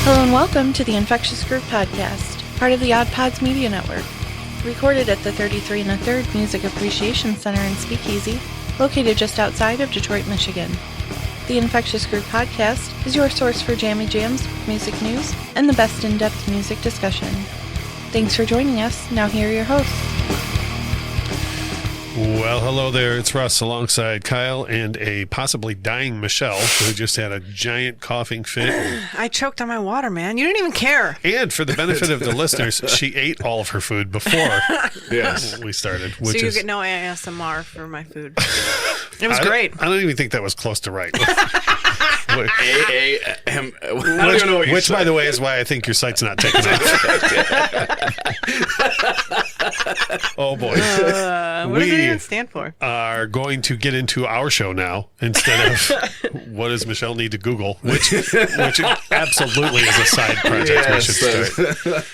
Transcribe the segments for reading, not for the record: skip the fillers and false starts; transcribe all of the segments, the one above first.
Hello and welcome to the Infectious Groove Podcast, part of the Odd Pods Media Network. Recorded at the 33 1/3 Music Appreciation Center in Speakeasy, located just outside of Detroit, Michigan. The Infectious Groove Podcast is your source for jammy jams, music news, and the best in-depth music discussion. Thanks for joining us. Now here are your hosts. Well, hello there. It's Russ alongside Kyle and a possibly dying Michelle who just had a giant coughing fit. I choked on my water, man. You didn't even care. And for the benefit of the listeners, she ate all of her food before we started. So you get no ASMR for my food. It was great. I don't even think that was close to right. Which, by the way, is why I think your site's not taking off. Oh, boy. What does it even stand for? Are going to get into our show now instead of what does Michelle need to Google, which absolutely is a side project we should start.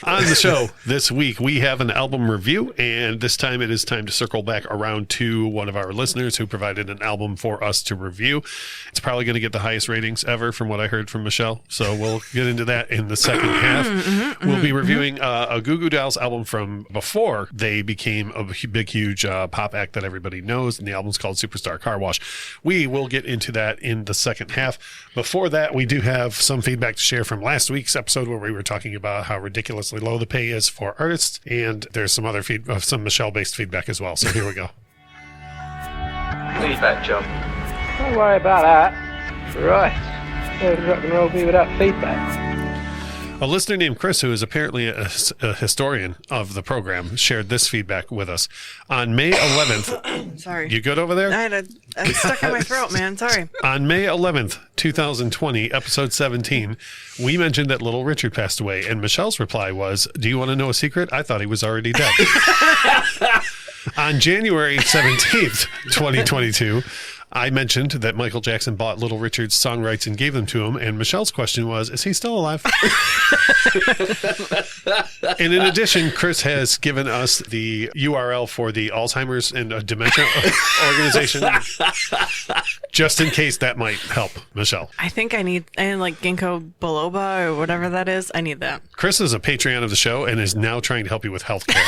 On the show this week, we have an album review, and this time it is time to circle back around to one of our listeners who provided an album for us to review. It's probably going to get the highest ratings ever from what I heard from Michelle, so we'll get into that in the second half. We'll be reviewing a Goo Goo Dolls album from before they became a big, huge pop act that everybody knows, and the album's called Superstar Car Wash. We will get into that in the second half. Before that, we do have some feedback to share from last week's episode where we were talking about how ridiculously low the pay is for artists, and there's some other some Michelle-based feedback as well, so here we go. Feedback, Joe. Don't worry about that. Right. There's rock and roll be without feedback. A listener named Chris, who is apparently a historian of the program, shared this feedback with us. On May 11th... Sorry. You good over there? I'm stuck in my throat, man. Sorry. On May 11th, 2020, episode 17, we mentioned that Little Richard passed away, and Michelle's reply was, "Do you want to know a secret? I thought he was already dead." On January 17th, 2022... I mentioned that Michael Jackson bought Little Richard's song rights and gave them to him, and Michelle's question was, is he still alive? And in addition, Chris has given us the URL for the Alzheimer's and Dementia organization, just in case that might help Michelle. I think I need like ginkgo biloba or whatever that is. I need that. Chris is a Patreon of the show and is now trying to help you with health care.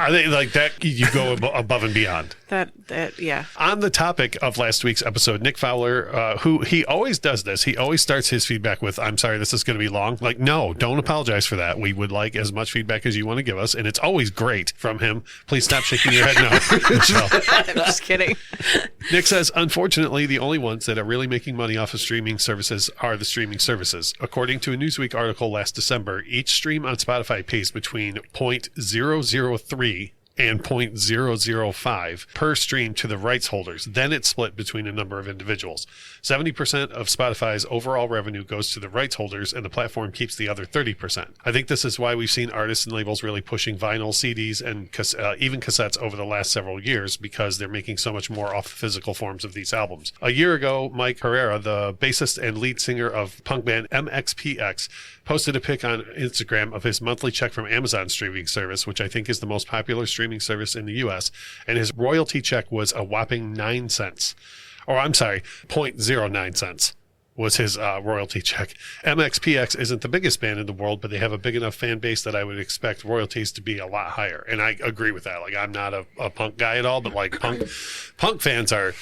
Are they like that? You go above and beyond. Yeah. On the topic of last week's episode, Nick Fowler, who he always does this, he always starts his feedback with, "I'm sorry, this is going to be long." Like, no, don't apologize for that. We would like as much feedback as you want to give us, and it's always great from him. Please stop shaking your head no. I'm just kidding. Nick says, unfortunately, the only ones that are really making money off of streaming services are the streaming services. According to a Newsweek article last December, each stream on Spotify pays between 0.003 and 0.005 per stream to the rights holders. Then it's split between a number of individuals. 70% of Spotify's overall revenue goes to the rights holders, and the platform keeps the other 30%. I think this is why we've seen artists and labels really pushing vinyl, CDs, and even cassettes over the last several years, because they're making so much more off the physical forms of these albums. A year ago, Mike Herrera, the bassist and lead singer of punk band MXPX, posted a pic on Instagram of his monthly check from Amazon streaming service, which I think is the most popular streaming service in the U.S., and his royalty check was a whopping 9 cents. Or I'm sorry, 0.09 cents was his royalty check. MXPX isn't the biggest band in the world, but they have a big enough fan base that I would expect royalties to be a lot higher. And I agree with that. Like, I'm not a punk guy at all, but like punk fans are,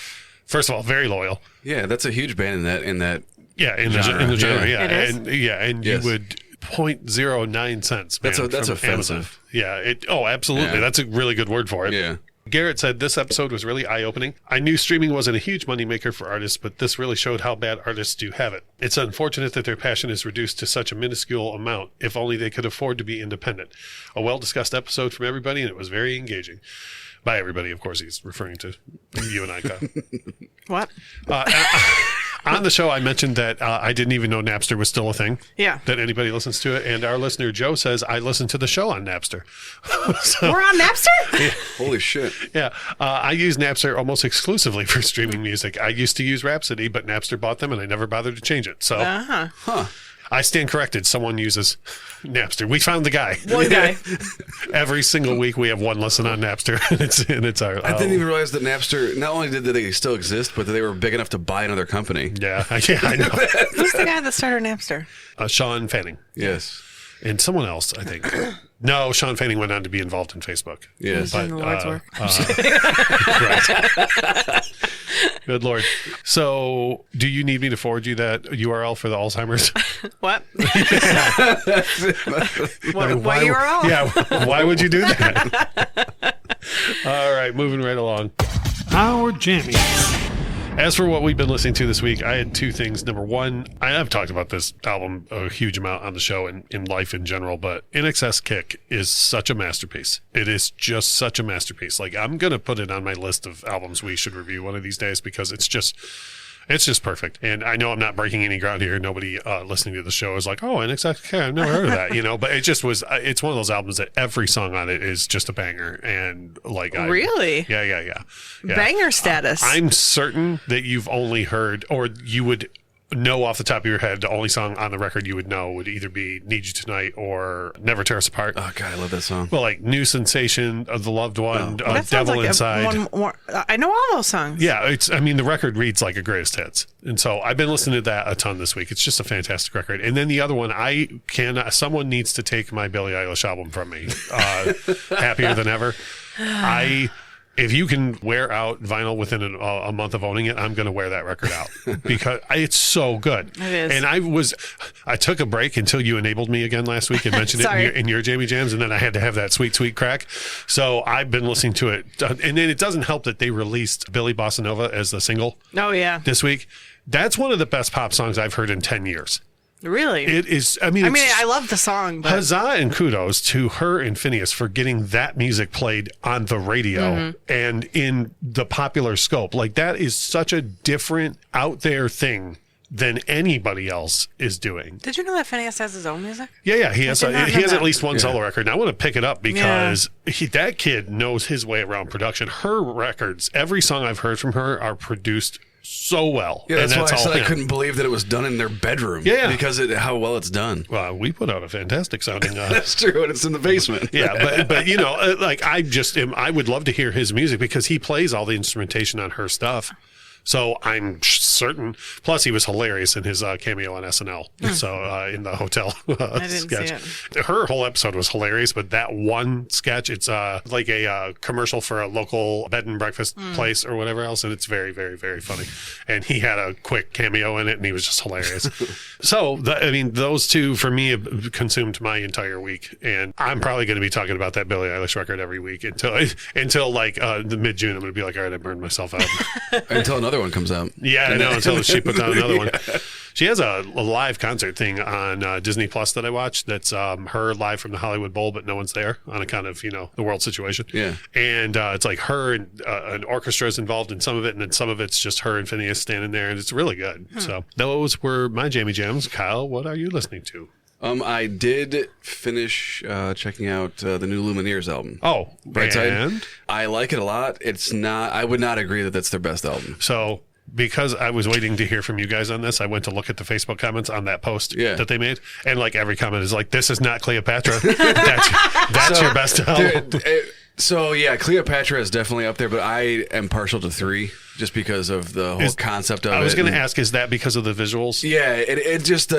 first of all, very loyal. Yeah, that's a huge band in that. Yeah, in the genre, yeah. It is? And Yes. you would 0.09 cents. Man, That's from offensive. Amazon. Yeah, absolutely. Yeah. That's a really good word for it. Yeah. Garrett said this episode was really eye-opening. I knew streaming wasn't a huge moneymaker for artists, but this really showed how bad artists do have it. It's unfortunate that their passion is reduced to such a minuscule amount. If only they could afford to be independent. A well-discussed episode from everybody, and it was very engaging. By everybody, of course, he's referring to you and I, Kyle. What? On the show, I mentioned that I didn't even know Napster was still a thing. Yeah. That anybody listens to it. And our listener, Joe, says, I listen to the show on Napster. So, We're on Napster? yeah. Holy shit. Yeah. I use Napster almost exclusively for streaming music. I used to use Rhapsody, but Napster bought them, and I never bothered to change it. So, Uh-huh. Huh. I stand corrected. Someone uses Napster. We found the guy. One guy. Every single week we have one listen on Napster, and it's our. I didn't even realize that Napster, not only did they still exist, but that they were big enough to buy another company. Yeah, I know. Who's the guy that started Napster? Sean Fanning. Yes. And someone else, I think. No, Sean Fanning went on to be involved in Facebook. Yes. Doing the Lord's work. Right. Good Lord. So, do you need me to forward you that URL for the Alzheimer's? What? What What URL? Yeah, why would you do that? All right, moving right along. Our jammies. As for what we've been listening to this week, I had two things. Number one, I've talked about this album a huge amount on the show and in life in general, but In Excess Kick is such a masterpiece. It is just such a masterpiece. Like, I'm going to put it on my list of albums we should review one of these days because it's just perfect. And I know I'm not breaking any ground here. Nobody listening to the show is like, oh, In Excess Kick, I've never heard of that, but it just was, it's one of those albums that every song on it is just a banger. And like, Really? Yeah. Banger status. I'm certain that you've only heard, or you would know off the top of your head, the only song on the record you would know would either be Need You Tonight or Never Tear Us Apart. Oh, God, I love that song. Well, like New Sensation of the Loved One, That sounds Devil like Inside. one more. I know all those songs. Yeah, the record reads like a greatest hits. And so I've been listening to that a ton this week. It's just a fantastic record. And then the other one, someone needs to take my Billie Eilish album from me. Happier Than Ever. If you can wear out vinyl within a month of owning it, I'm going to wear that record out because it's so good. It is. And I took a break until you enabled me again last week and mentioned it in your Jamie Jams, and then I had to have that sweet, sweet crack. So I've been listening to it. And then it doesn't help that they released Billy Bossa Nova as the single Oh, yeah. this week. That's one of the best pop songs I've heard in 10 years. Really? It is. I love the song. But... Huzzah and kudos to her and Phineas for getting that music played on the radio and in the popular scope. Like, that is such a different, out there thing than anybody else is doing. Did you know that Phineas has his own music? Yeah. He has at least one Yeah. solo record. And I want to pick it up because that kid knows his way around production. Her records, every song I've heard from her are produced so well. Yeah, that's and why I all said I him. couldn't believe that it was done in their bedroom. Yeah. Because how well it's done. Well, we put out a fantastic sounding. That's true, and it's in the basement. Yeah, but like I would love to hear his music because he plays all the instrumentation on her stuff. So I'm certain. Plus, he was hilarious in his cameo on SNL. So in the hotel I didn't sketch, see her whole episode was hilarious. But that one sketch, it's like a commercial for a local bed and breakfast place or whatever else, and it's very, very, very funny. And he had a quick cameo in it, and he was just hilarious. So those two for me have consumed my entire week, and I'm probably going to be talking about that Billie Eilish record every week until like the mid-June. I'm going to be like, all right, I burned myself out. Until another one comes out. Yeah, I know, until she puts out another one. She has a live concert thing on Disney Plus that I watched. That's her live from the Hollywood Bowl, but no one's there on a kind of, the world situation. Yeah. And it's like her and an orchestra is involved in some of it, and then some of it's just her and Phineas standing there, and it's really good. So those were my Jammy Jams. Kyle, what are you listening to? I did finish checking out the new Lumineers album. Oh, Brightside. and? I like it a lot. It's not. I would not agree that that's their best album. So because I was waiting to hear from you guys on this, I went to look at the Facebook comments on that post that they made, and like every comment is like, "This is not Cleopatra. That's your best album." So yeah, Cleopatra is definitely up there, but I am partial to 3 just because of the whole concept of it. I was going to ask, is that because of the visuals? Yeah, it just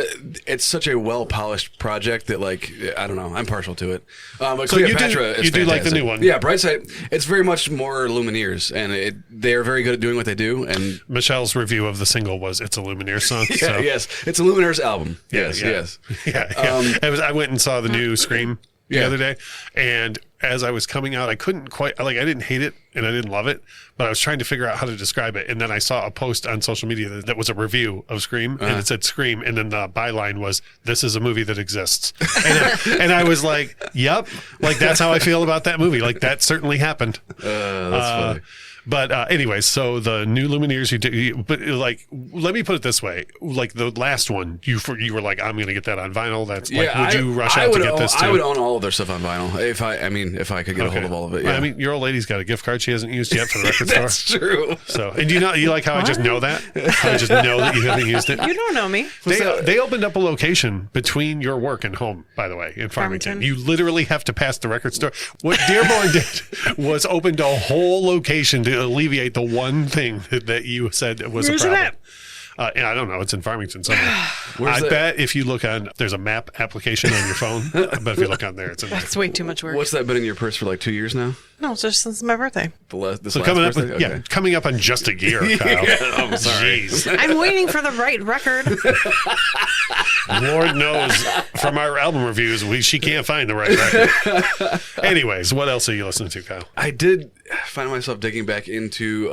it's such a well polished project that, like, I don't know, I'm partial to it. But So Cleopatra is you do like the fantastic. new one? Yeah, Brightside. It's very much more Lumineers, and they are very good at doing what they do. And Michelle's review of the single was "It's a Lumineer song." So. yes, it's a Lumineers album. Yeah, Yes. Yeah. I went and saw the new Scream the other day, and as I was coming out, I couldn't quite, I didn't hate it and I didn't love it, but I was trying to figure out how to describe it. And then I saw a post on social media that was a review of Scream, and it said Scream, and then the byline was, "This is a movie that exists." And I was like, yep, like that's how I feel about that movie. Like that certainly happened. That's funny. But anyways, so the new Lumineers, but like, let me put it this way: like the last one, you were like, I'm going to get that on vinyl. That's like, would you rush out to get this too? I would own all of their stuff on vinyl if I could get a hold of all of it. Yeah. I mean, your old lady's got a gift card she hasn't used yet for the record That's store. true. So, and you like how I just know that? I just know that you haven't used it. You don't know me. They opened up a location between your work and home, by the way, in Farmington. You literally have to pass the record store. What Dearborn did was opened a whole location to alleviate the one thing that you said was Where's a problem. it at? I don't know. It's in Farmington somewhere. Where's I it? bet if you look on, there's a map application on your phone. But if you look on there, it's in there. That's way too much work. What's that been in your purse for like 2 years now? No, it's just since my birthday. So coming up, coming up on just a year, Kyle. I'm sorry. Jeez. I'm waiting for the right record. Lord knows from our album reviews, she can't find the right record. Anyways, what else are you listening to, Kyle? I did find myself digging back into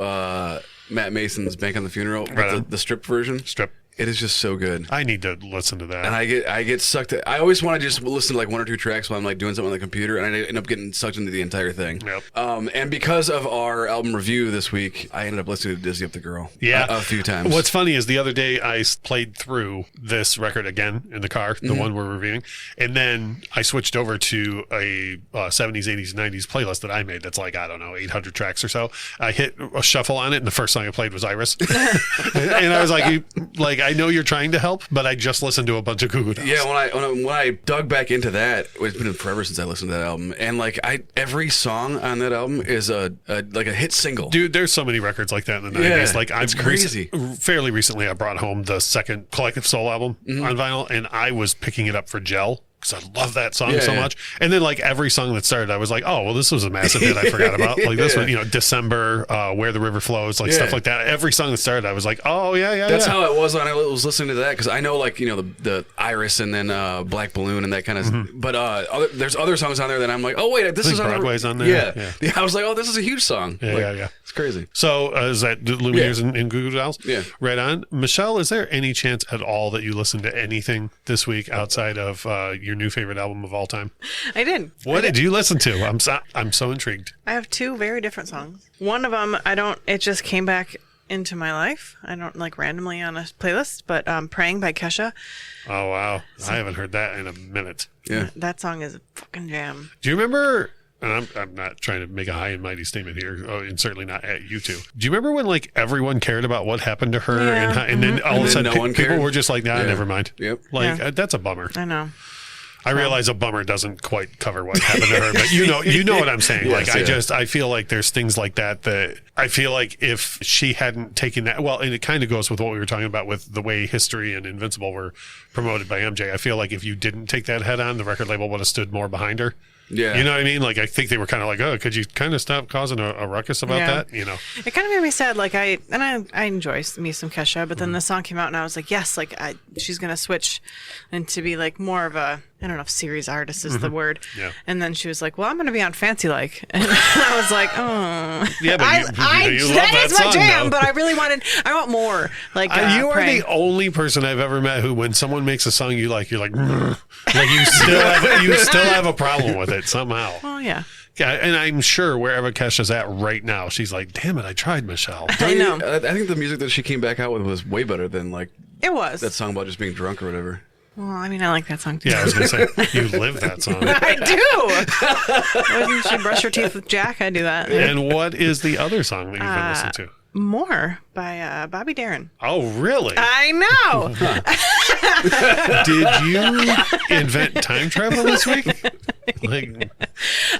Matt Mason's Bank on the Funeral, Right. the strip version. Strip. It is just so good. I need to listen to that. And I get sucked. I always want to just listen to like one or two tracks while I'm like doing something on the computer, and I end up getting sucked into the entire thing. Yep. And because of our album review this week, I ended up listening to Dizzy Up the Girl. Yeah. a few times. What's funny is the other day I played through this record again in the car, the one we're reviewing, and then I switched over to a 70s, 80s, 90s playlist that I made that's like, I don't know, 800 tracks or so. I hit a shuffle on it, and the first song I played was Iris. And I was like, I know you're trying to help, but I just listened to a bunch of Goo Goo Dolls. Yeah, when I dug back into that, it's been forever since I listened to that album, and like every song on that album is a hit single. Dude, there's so many records like that in the 90s. Yeah, Like it's crazy. Fairly recently, I brought home the second Collective Soul album on vinyl, and I was picking it up for Gel because I love that song so much. And then like every song that started, I was like, oh, well, this was a massive hit I forgot about. Like this one, December, Where the River Flows, like stuff like that. Every song that started, I was like, oh, yeah. That's how it was when I was listening to that, because I know like, the Iris and then Black Balloon and that kind of but there's other songs on there that I'm like, oh, wait, this is on Broadway's on there. Yeah. I was like, oh, this is a huge song. Yeah. It's crazy. So is that Lumineers and Goo Goo Dolls? Yeah. Right on. Michelle, is there any chance at all that you listened to anything this week outside of your new favorite album of all time? I did. What did you listen to? I'm so intrigued. I have two very different songs. One of them, it just came back into my life. I don't like randomly on a playlist, but Praying by Kesha. Oh, wow. I haven't heard that in a minute. Yeah. That song is a fucking jam. Do you remember... And I'm not trying to make a high and mighty statement here, and certainly not at you two. Do you remember when like everyone cared about what happened to her, and then all of a sudden no one people cared? were just like, nah, never mind. Yep. Like that's a bummer. I know. I realize a bummer doesn't quite cover what happened to her, but you know what I'm saying. Yes, I feel like there's things like that I feel like if she hadn't taken that, well, and it kind of goes with what we were talking about with the way History and Invincible were promoted by MJ. I feel like if you didn't take that head on, the record label would have stood more behind her. Yeah. You know what I mean? Like, I think they were kind of like, oh, could you kind of stop causing a ruckus about that? You know? It kind of made me sad. Like, I enjoy me some Kesha, but then the song came out and I was like, yes, like, she's going to switch and to be like more of a, I don't know if series artist is the word. Yeah. And then she was like, well, I'm going to be on Fancy Like. And I was like, oh. Yeah, but you love that is my song, jam, though. but I want more. Like, you are Praying. the only person I've ever met who, when someone makes a song you like, you're like, like you still have a problem with it somehow. Well, yeah. Yeah, and I'm sure wherever Kesha's at right now, she's like, damn it, I tried, Michelle. I know. I think the music that she came back out with was way better than like It was. that song about just being drunk or whatever. Well, I mean, I like that song too. Yeah, I was going to say, you live that song. I do. Wouldn't she brush her teeth with Jack? I do that. And what is the other song that you've been listening to? More by Bobby Darin. Oh, really? I know. Did you invent time travel this week? Like,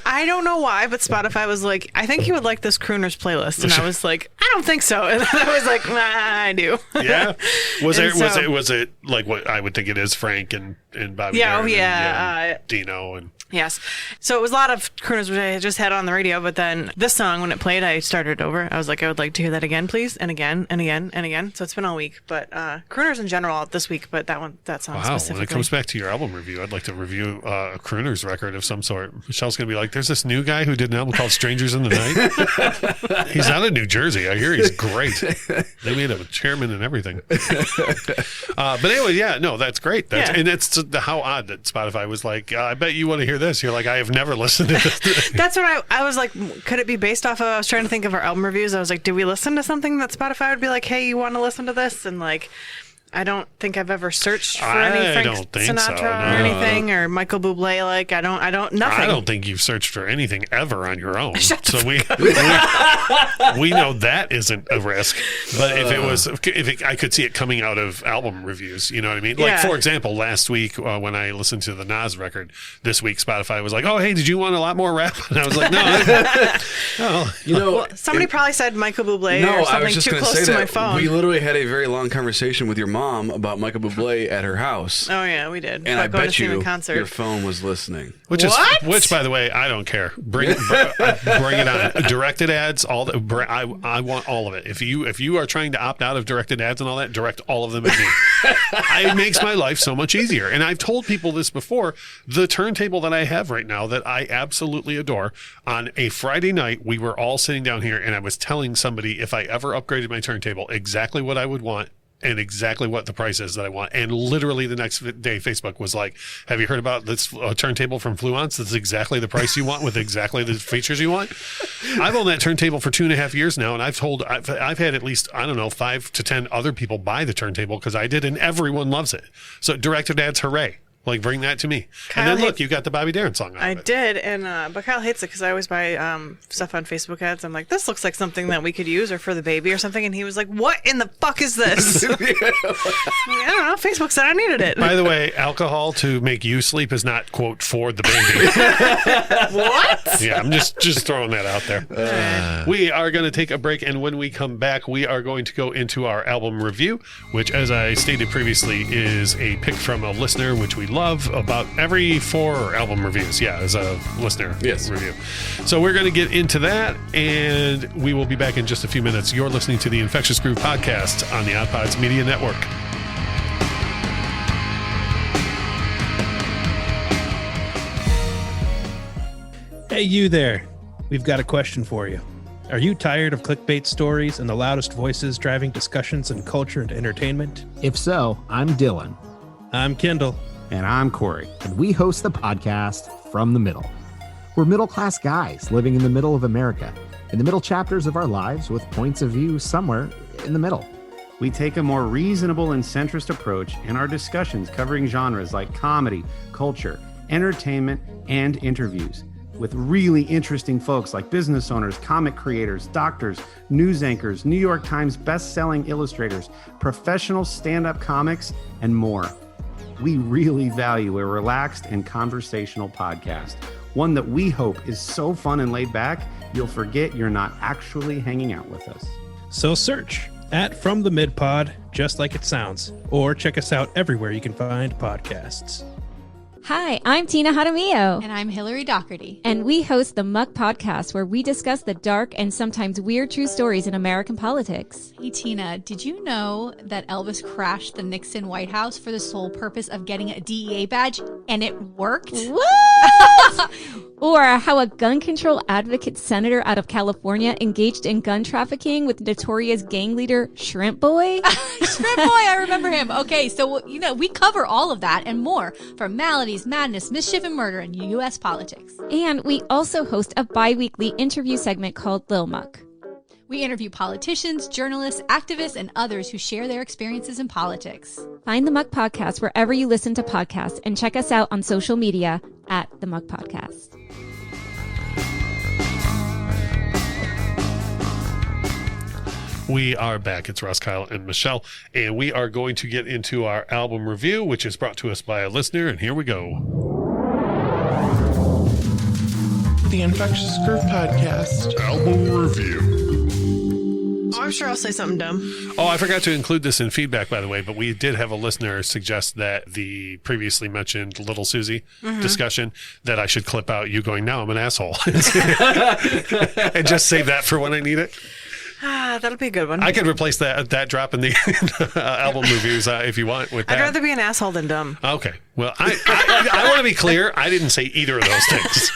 I don't know why, but Spotify was like, I think you would like this Crooners playlist, and I was like, I don't think so, and then I was like, nah, I do. yeah. Was And it like what I would think it is, Frank and Bobby? Yeah, Darin and Dino and. Yes. So it was a lot of crooners which I just had on the radio, but then this song, when it played, I started over. I was like, I would like to hear that again, please, and again, and again, and again. So it's been all week, but crooners in general this week, but that song specifically. When it comes back to your album review, I'd like to review a crooner's record concert of some sort. Michelle's going to be like, there's this new guy who did an album called Strangers in the Night. He's out of New Jersey. I hear he's great. They made him a chairman and everything. But anyway, yeah, no, that's great. And that's how odd that Spotify was like, I bet you want to hear this. You're like, I have never listened to this. That's what I was like, could it be based off of, I was trying to think of our album reviews. I was like, did we listen to something that Spotify would be like, hey, you want to listen to this? And like, I don't think I've ever searched for any Frank Sinatra or anything, or Michael Bublé. Like, nothing. I don't think you've searched for anything ever on your own. So we know that isn't a risk. But I could see it coming out of album reviews. You know what I mean? Like, for example, last week when I listened to the Nas record, this week Spotify was like, "Oh, hey, did you want a lot more rap?" And I was like, "No." Somebody probably said Michael Bublé or something too close to my phone. We literally had a very long conversation with your mom about Michael Bublé at her house. Oh yeah, we did. And I bet you your phone was listening. Which, by the way, I don't care. Bring it on. Directed ads, all the, I want all of it. If you are trying to opt out of directed ads and all that, direct all of them at me. It makes my life so much easier. And I've told people this before. The turntable that I have right now that I absolutely adore. On a Friday night, we were all sitting down here, and I was telling somebody if I ever upgraded my turntable, exactly what I would want. And exactly what the price is that I want. And literally the next day, Facebook was like, have you heard about this turntable from Fluence? That's exactly the price you want with exactly the features you want. I've owned that turntable for 2.5 years now. And I've had at least, 5 to 10 other people buy the turntable because I did, and everyone loves it. So directed ads, hooray. Like, bring that to me. Kyle and then look, you got the Bobby Darin song out of it. Did, and but Kyle hates it because I always buy stuff on Facebook ads. I'm like, this looks like something that we could use or for the baby or something. And he was like, what in the fuck is this? I don't know. Facebook said I needed it. By the way, alcohol to make you sleep is not, quote, for the baby. What? Yeah, I'm just throwing that out there. We are going to take a break, and when we come back, we are going to go into our album review, which, as I stated previously, is a pick from a listener, which we love about every 4 album reviews. Yeah, as a listener review. So we're going to get into that, and we will be back in just a few minutes. You're listening to the Infectious Groove podcast on the Odd Pods Media Network. Hey, you there. We've got a question for you. Are you tired of clickbait stories and the loudest voices driving discussions in culture and entertainment? If so, I'm Dylan. I'm Kendall. And I'm Corey. And we host the podcast From the Middle. We're middle-class guys living in the middle of America, in the middle chapters of our lives with points of view somewhere in the middle. We take a more reasonable and centrist approach in our discussions covering genres like comedy, culture, entertainment, and interviews with really interesting folks like business owners, comic creators, doctors, news anchors, New York Times best-selling illustrators, professional stand-up comics, and more. We really value a relaxed and conversational podcast, one that we hope is so fun and laid back, you'll forget you're not actually hanging out with us. So search at From the Mid Pod, just like it sounds, or check us out everywhere you can find podcasts. Hi, I'm Tina Jaramillo. And I'm Hillary Doherty. And we host the Muck Podcast, where we discuss the dark and sometimes weird true stories in American politics. Hey, Tina, did you know that Elvis crashed the Nixon White House for the sole purpose of getting a DEA badge? And it worked? What? Or how a gun control advocate senator out of California engaged in gun trafficking with notorious gang leader Shrimp Boy? Shrimp Boy, I remember him. Okay, so, we cover all of that and more from maladies, madness, mischief, and murder in U.S. politics. And we also host a bi-weekly interview segment called Lil Muck. We interview politicians, journalists, activists, and others who share their experiences in politics. Find the Muck Podcast wherever you listen to podcasts, and check us out on social media at the Muck Podcast. We are back. It's Ross, Kyle, and Michelle, and we are going to get into our album review, which is brought to us by a listener, and here we go. The Infectious Groove Podcast. Album review. Oh, I'm sure I'll say something dumb. Oh, I forgot to include this in feedback, by the way, but we did have a listener suggest that the previously mentioned Little Susie discussion, that I should clip out you going, now I'm an asshole. And just save that for when I need it. That'll be a good one. I could replace that drop in the album reviews if you want with that. I'd rather be an asshole than dumb. Okay. Well, I want to be clear. I didn't say either of those things.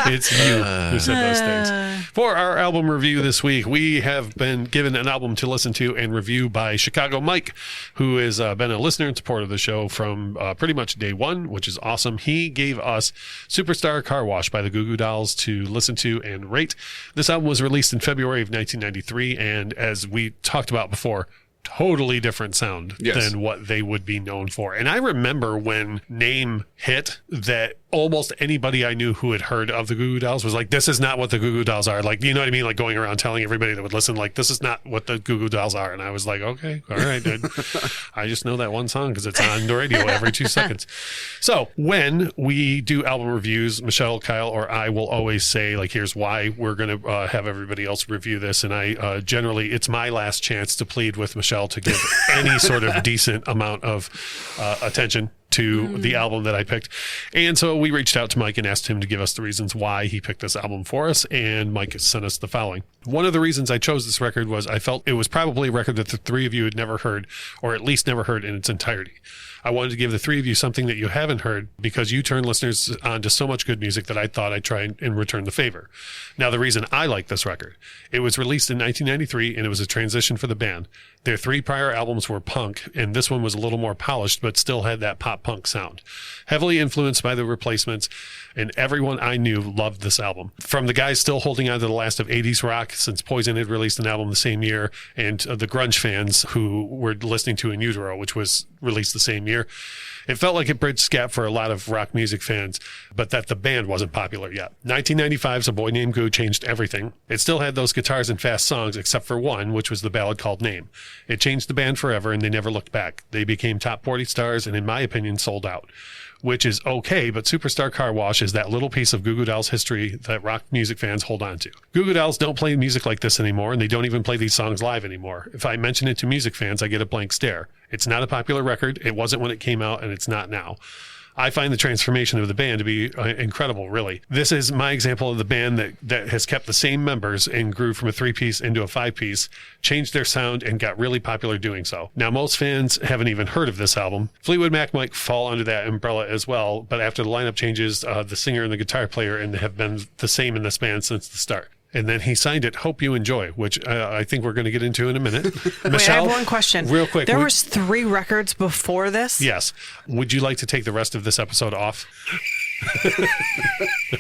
It's you who said those things. For our album review this week, we have been given an album to listen to and review by Chicago Mike, who has been a listener and supporter of the show from pretty much day one, which is awesome. He gave us Superstar Car Wash by the Goo Goo Dolls to listen to and rate. This album was released in February of 1993, and as we talked about before, totally different sound than what they would be known for. And I remember when Name hit that almost anybody I knew who had heard of the Goo Goo Dolls was like, this is not what the Goo Goo Dolls are. Like, you know what I mean? Like going around telling everybody that would listen, like, this is not what the Goo Goo Dolls are. And I was like, okay, all right, dude. I just know that one song because it's on the radio every 2 seconds. So when we do album reviews, Michelle, Kyle, or I will always say, like, here's why we're going to have everybody else review this. And I generally, it's my last chance to plead with Michelle to give any sort of decent amount of attention to the album that I picked. And so we reached out to Mike and asked him to give us the reasons why he picked this album for us. And Mike sent us the following. One of the reasons I chose this record was I felt it was probably a record that the three of you had never heard, or at least never heard in its entirety. I wanted to give the three of you something that you haven't heard because you turn listeners on to so much good music that I thought I'd try and return the favor. Now, the reason I like this record, it was released in 1993 and it was a transition for the band. Their three prior albums were punk, and this one was a little more polished, but still had that pop punk sound. Heavily influenced by the Replacements, and everyone I knew loved this album. From the guys still holding on to the last of 80s rock, since Poison had released an album the same year, and the grunge fans who were listening to In Utero, which was released the same year. It felt like it bridged the gap for a lot of rock music fans, but that the band wasn't popular yet. 1995's A Boy Named Goo changed everything. It still had those guitars and fast songs, except for one, which was the ballad called Name. It changed the band forever, and they never looked back. They became top 40 stars, and in my opinion, sold out. Which is okay, but Superstar Car Wash is that little piece of Goo Goo Dolls history that rock music fans hold on to. Goo Goo Dolls don't play music like this anymore, and they don't even play these songs live anymore. If I mention it to music fans, I get a blank stare. It's not a popular record. It wasn't when it came out, and it's not now. I find the transformation of the band to be incredible, really. This is my example of the band that has kept the same members and grew from a 3-piece into a 5-piece, changed their sound, and got really popular doing so. Now, most fans haven't even heard of this album. Fleetwood Mac might fall under that umbrella as well, but after the lineup changes, the singer and the guitar player have been the same in this band since the start. And then he signed it, Hope You Enjoy, which I think we're going to get into in a minute. Michelle, wait, I have one question. Real quick. There was 3 records before this? Yes. Would you like to take the rest of this episode off?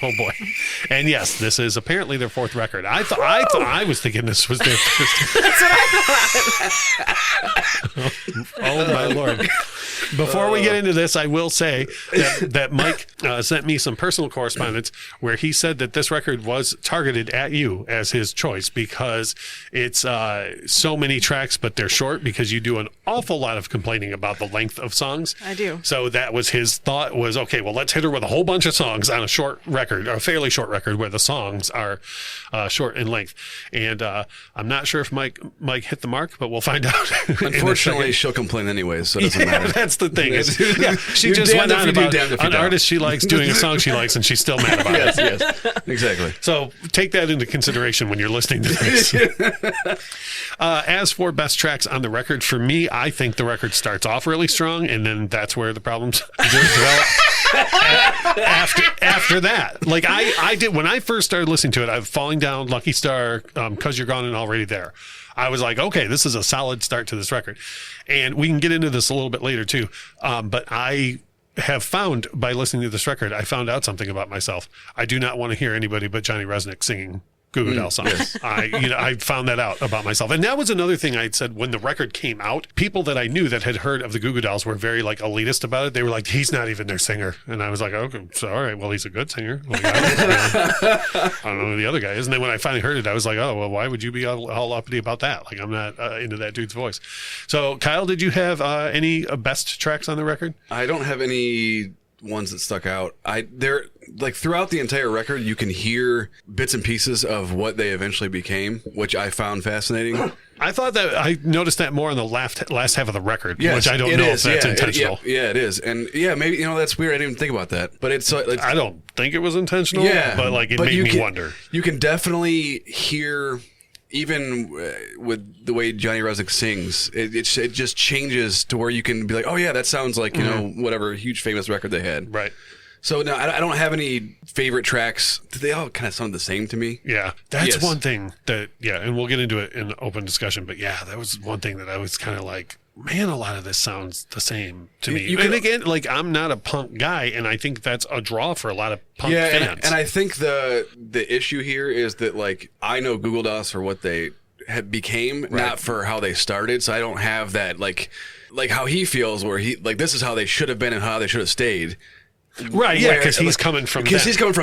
Oh, boy. And yes, this is apparently their 4th record. I thought I was thinking this was their first. That's what I thought. Oh, my Lord. Before we get into this, I will say that Mike sent me some personal correspondence where he said that this record was targeted at you as his choice because it's so many tracks, but they're short because you do an awful lot of complaining about the length of songs. I do. So that was his thought was, okay, well, let's hit her with a whole bunch of songs on a short record, a fairly short record where the songs are short in length. And I'm not sure if Mike hit the mark, but we'll find out. Unfortunately, she'll complain anyways, so it doesn't matter. That's the thing. She just went on about an artist she likes doing a song she likes, and she's still mad about it. Yes, exactly. So take that into consideration when you're listening to this. As for best tracks on the record, for me, I think the record starts off really strong, and then that's where the problems develop. After that, like I did when I first started listening to it, I was Falling Down, Lucky Star, 'Cause You're Gone and Already There. I was like, okay, this is a solid start to this record. And we can get into this a little bit later too. But I have found by listening to this record, I found out something about myself. I do not want to hear anybody but Johnny Resnick singing Goo Goo Dolls songs. Yes. I found that out about myself. And that was another thing I had said when the record came out. People that I knew that had heard of the Goo Goo Dolls were very like elitist about it. They were like, he's not even their singer. And I was like, okay, so all right, well, he's a good singer. Like, I don't know who the other guy is. And then when I finally heard it, I was like, oh, well, why would you be all uppity about that? Like, I'm not into that dude's voice. So Kyle, did you have any best tracks on the record? I don't have any ones that stuck out. like throughout the entire record, you can hear bits and pieces of what they eventually became, which I found fascinating. I thought that I noticed that more in the last half of the record, which I don't know if that's intentional. It is. And maybe, that's weird. I didn't even think about that. But it's I don't think it was intentional, but like it made me wonder. You can definitely hear, even with the way Johnny Resnick sings, it just changes to where you can be like, oh yeah, that sounds like, whatever huge famous record they had. Right. So no, I don't have any favorite tracks. They all kind of sound the same to me. Yeah, that's one thing that, and we'll get into it in open discussion, but yeah, that was one thing that I was kind of like, man, a lot of this sounds the same to me. And again, like, I'm not a punk guy, and I think that's a draw for a lot of punk fans. And I think the issue here is that, like, I know Goo Goo Dolls for what they became, not for how they started, so I don't have that, like how he feels, where he, like, this is how they should have been and how they should have stayed. Right, yeah, because he's coming from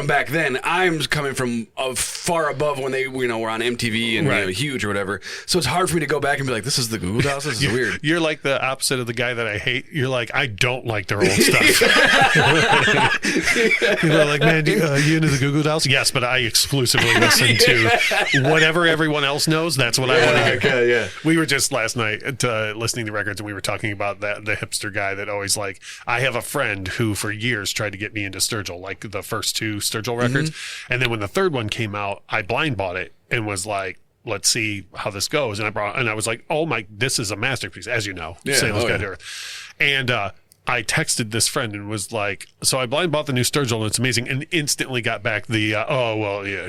back then. I'm coming from far above when they were on MTV and huge or whatever. So it's hard for me to go back and be like, this is the Goo Goo Dolls? This is weird. You're like the opposite of the guy that I hate. You're like, I don't like their old stuff. You're like, man, you into the Goo Goo Dolls? Yes, but I exclusively listen to whatever everyone else knows. That's what I want to hear. Okay, yeah. We were just last night listening to records, and we were talking about the hipster guy that always, like, I have a friend who for years tried to get me into Sturgill, like the first two Sturgill records. And then when the third one came out, I blind bought it and was like, let's see how this goes. And I was like, oh my, this is a masterpiece, as you know. Sailor's Guide to Earth. And I texted this friend and was like, so I blind bought the new Sturgill and it's amazing, and instantly got back the,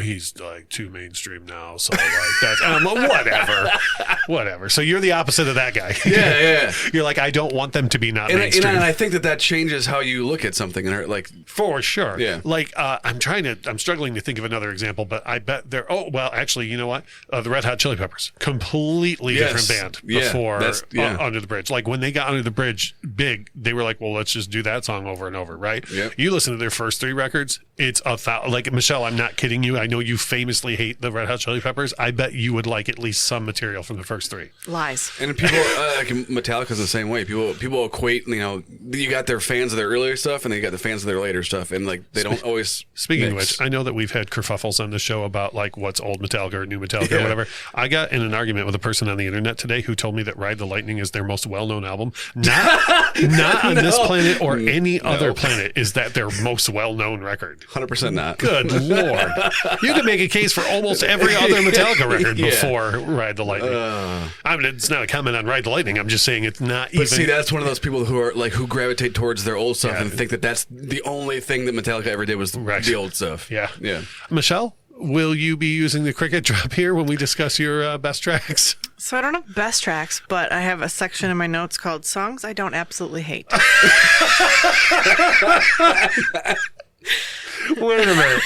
he's like too mainstream now. So like that's, and I'm like, whatever. So you're the opposite of that guy. Yeah. You're like, I don't want them to be not mainstream. And I think that changes how you look at something. And like, for sure. Yeah. Like, I'm struggling to think of another example, but I bet actually, you know what? The Red Hot Chili Peppers, completely different band before Under the Bridge. Like when they got Under the Bridge big, they were like, well, let's just do that song over and over, right? Yep. You listen to their first three records, it's like, Michelle, I'm not kidding you. I know you famously hate the Red Hot Chili Peppers. I bet you would like at least some material from the first three. Lies. And people, like Metallica's the same way. People equate, you got their fans of their earlier stuff and then you got the fans of their later stuff, and like they don't always. Speaking of which, I know that we've had kerfuffles on the show about like what's old Metallica or new Metallica or whatever. I got in an argument with a person on the internet today who told me that Ride the Lightning is their most well-known album. Not on this planet or any other planet is that their most well-known record. 100% not. Good Lord. You could make a case for almost every other Metallica record before Ride the Lightning. I mean, it's not a comment on Ride the Lightning. I'm just saying it's not even. But see, that's one of those people who are like, who gravitate towards their old stuff and think that that's the only thing that Metallica ever did was the old stuff. Yeah. Michelle, will you be using the cricket drop here when we discuss your best tracks? So I don't have best tracks, but I have a section in my notes called Songs I Don't Absolutely Hate. Wait a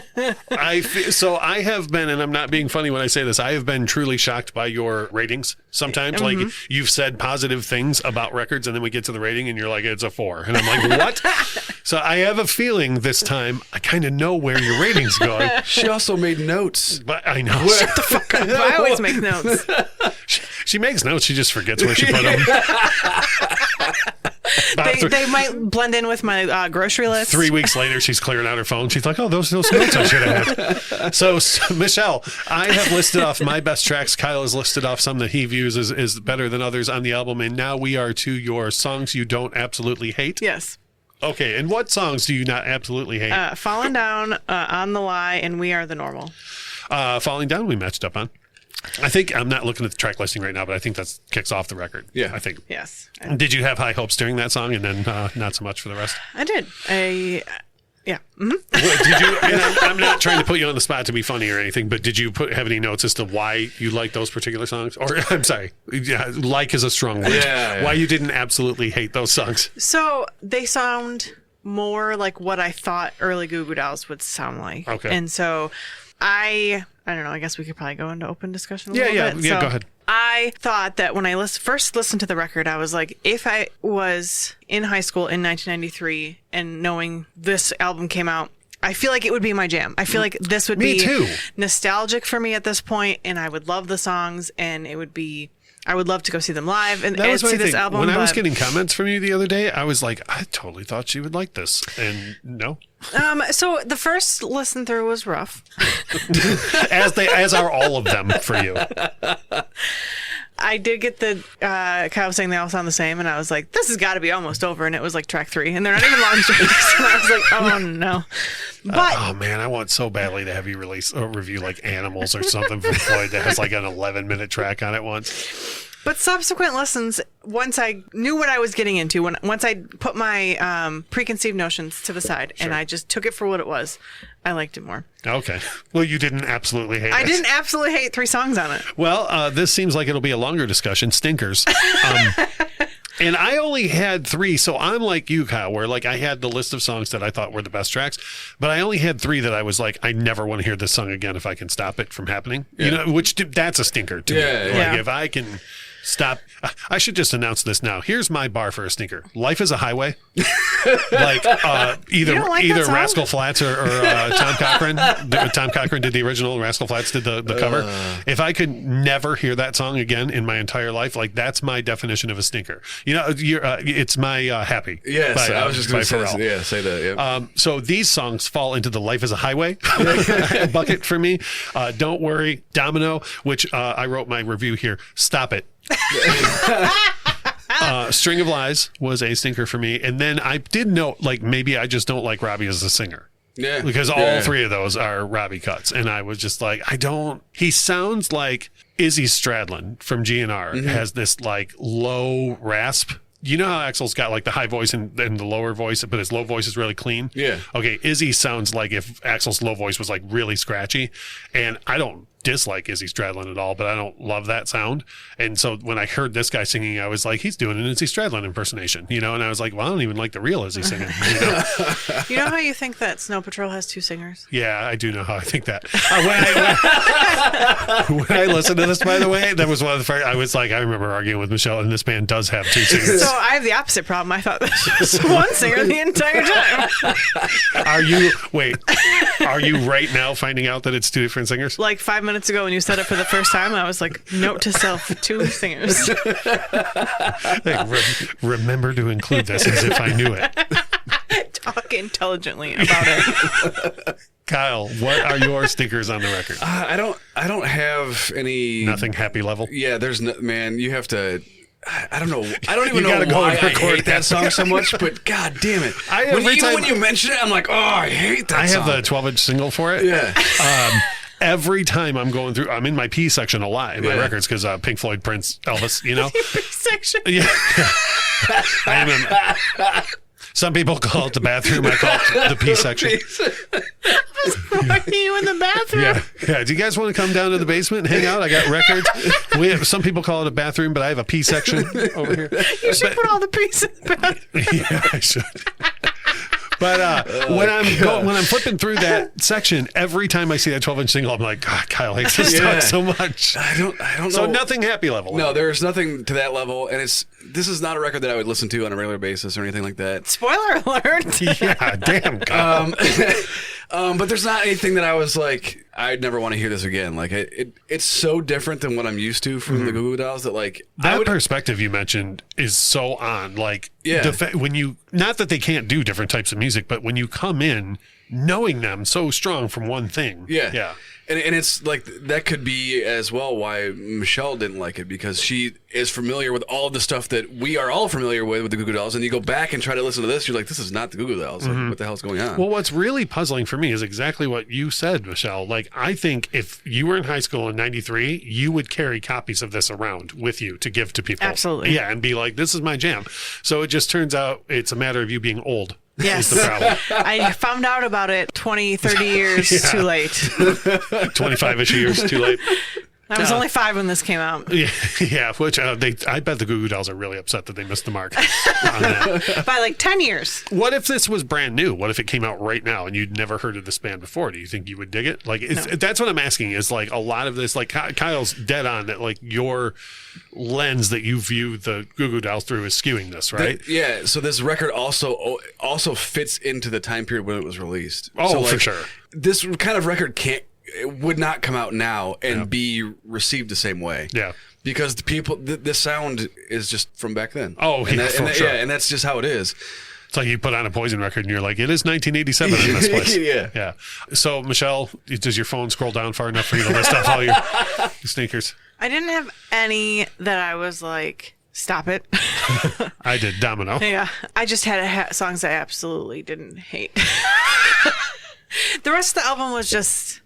minute. I have been, and I'm not being funny when I say this, I have been truly shocked by your ratings sometimes. Like, you've said positive things about records, and then we get to the rating, and you're like, it's a 4. And I'm like, what? So I have a feeling this time I kind of know where your rating's going. She also made notes. But I know. Shut the fuck up. I always make notes. She makes notes. She just forgets where she put them. They might blend in with my grocery list. 3 weeks later, she's clearing out her phone. She's like, oh, those notes I should have had. So, Michelle, I have listed off my best tracks. Kyle has listed off some that he views as better than others on the album. And now we are to your songs you don't absolutely hate. Yes. Okay, and what songs do you not absolutely hate? Falling Down, On the Lie, and We Are the Normal. Falling Down, we matched up on. I think, I'm not looking at the track listing right now, but I think that kicks off the record. Yeah. I think. Yes. Did you have high hopes during that song and then not so much for the rest? I did. Yeah. Mm-hmm. Did you? And I'm not trying to put you on the spot to be funny or anything, but did you have any notes as to why you like those particular songs? Or I'm sorry, like is a strong word. Yeah. Why you didn't absolutely hate those songs? So they sound more like what I thought early Goo Goo Dolls would sound like. Okay. And so I don't know. I guess we could probably go into open discussion a little bit. Yeah, so go ahead. I thought that when I first listened to the record, I was like, if I was in high school in 1993 and knowing this album came out, I feel like it would be my jam. I feel like this would be too. Nostalgic for me at this point, and I would love the songs, and it would be I would love to go see them live and That was my see this thing. album. When I was getting comments from you the other day, I was like, I totally thought she would like this. And no. So the first listen through was rough. as are all of them for you. I did get the Kyle saying they all sound the same, and I was like, this has got to be almost over. And it was like track 3, and they're not even long tracks. And I was like, oh no. But oh man, I want so badly to have you review like Animals or something from Floyd that has like an 11-minute track on it once. But subsequent listens, once I knew what I was getting into, once I put my preconceived notions to the side and I just took it for what it was, I liked it more. Okay. Well, you didn't absolutely hate it. I didn't absolutely hate 3 songs on it. Well, this seems like it'll be a longer discussion. Stinkers. And I only had 3, so I'm like you, Kyle, where like I had the list of songs that I thought were the best tracks, but I only had 3 that I was like, I never want to hear this song again if I can stop it from happening. You know, which that's a stinker to me. Like if I can stop, I should just announce this now. Here's my bar for a stinker. Life is a Highway. Like either Rascal Flatts or Tom Cochran. Tom Cochran did the original. Rascal Flatts did the cover. If I could never hear that song again in my entire life, like that's my definition of a stinker. You know, it's my happy. Yes, by, I was just going to say Pharrell. yeah, say that. Yeah. So these songs fall into the Life is a Highway bucket for me. Don't Worry, Domino, which I wrote my review here. Stop it. String of Lies was a stinker for me, and then I did note like maybe I just don't like Robbie as a singer. Yeah, because all 3 of those are Robbie cuts, and I was just like, I don't. He sounds like Izzy Stradlin from GNR has this like low rasp. You know how Axl's got like the high voice and the lower voice, but his low voice is really clean. Yeah. Okay, Izzy sounds like if Axl's low voice was like really scratchy, and I don't dislike Izzy Stradlin at all, but I don't love that sound. And so when I heard this guy singing, I was like, he's doing an Izzy Stradlin impersonation, you know? And I was like, well, I don't even like the real Izzy singing, you know? You know how you think that Snow Patrol has 2 singers? Yeah, I do know how I think that. When I listened to this, by the way, that was one of the first, I was like, I remember arguing with Michelle, and this band does have 2 singers. So I have the opposite problem. I thought this was one singer the entire time. Are you right now finding out that it's 2 different singers? Like 5 minutes ago when you said it for the first time, I was like, note to self, 2 singers. Remember to include this as if I knew it. Talk intelligently about it. Kyle, what are your stinkers on the record? I don't have any. Nothing happy level? Yeah, there's no, man, you have to. I don't know. I don't even know why I hate that song so much, but god damn it. When you mention it, I'm like, oh, I hate that song. I have the 12-inch single for it. Yeah. Every time I'm going through, I'm in my P section a lot in my records because Pink Floyd, Prince, Elvis, you know? P section? Yeah. Some people call it the bathroom. I call it the P section. Are you in the bathroom? Yeah. Do you guys want to come down to the basement and hang out? I got records. Some people call it a bathroom, but I have a P section over here. You should put all the P's in the bathroom. Yeah, I should. But when I'm flipping through that section, every time I see that 12-inch single, I'm like, God, Kyle hates this song so much. I don't know. So nothing happy level. No, there's nothing to that level, and this is not a record that I would listen to on a regular basis or anything like that. Spoiler alert. Yeah, damn, Kyle. But there's not anything that I was like, I'd never want to hear this again. Like it's so different than what I'm used to from the Goo Goo Dolls that like that perspective you mentioned is so on. Like, when you, not that they can't do different types of music, but when you come in knowing them so strong from one thing. Yeah. And it's like that could be as well why Michelle didn't like it, because she is familiar with all of the stuff that we are all familiar with the Goo Goo Dolls, and you go back and try to listen to this, you're like, this is not the Goo Goo Dolls. Like, what the hell's going on? Well, what's really puzzling for me is exactly what you said, Michelle. Like, I think if you were in high school in '93, you would carry copies of this around with you to give to people. Absolutely. Yeah, and be like, this is my jam. So it just turns out it's a matter of you being old. Yes. Is the problem. I found out about it 20, 30 years too late. 25-ish years too late. I was only 5 when this came out. Yeah, which I bet the Goo Goo Dolls are really upset that they missed the mark on that. By like 10 years. What if this was brand new? What if it came out right now and you'd never heard of this band before? Do you think you would dig it? Like, that's what I'm asking, is like a lot of this, like Kyle's dead on that, like your lens that you view the Goo Goo Dolls through is skewing this, right? So this record also fits into the time period when it was released. Oh, so, like, for sure. This kind of record would not come out now and be received the same way. Yeah. because the people, the sound is just from back then. Oh, and sure. And that's just how it is. It's like you put on a Poison record and you're like, it is 1987 in this place. Yeah. So, Michelle, does your phone scroll down far enough for you to list off all your sneakers? I didn't have any that I was like, stop it. I did. Domino. Yeah. I just had songs I absolutely didn't hate. The rest of the album was just...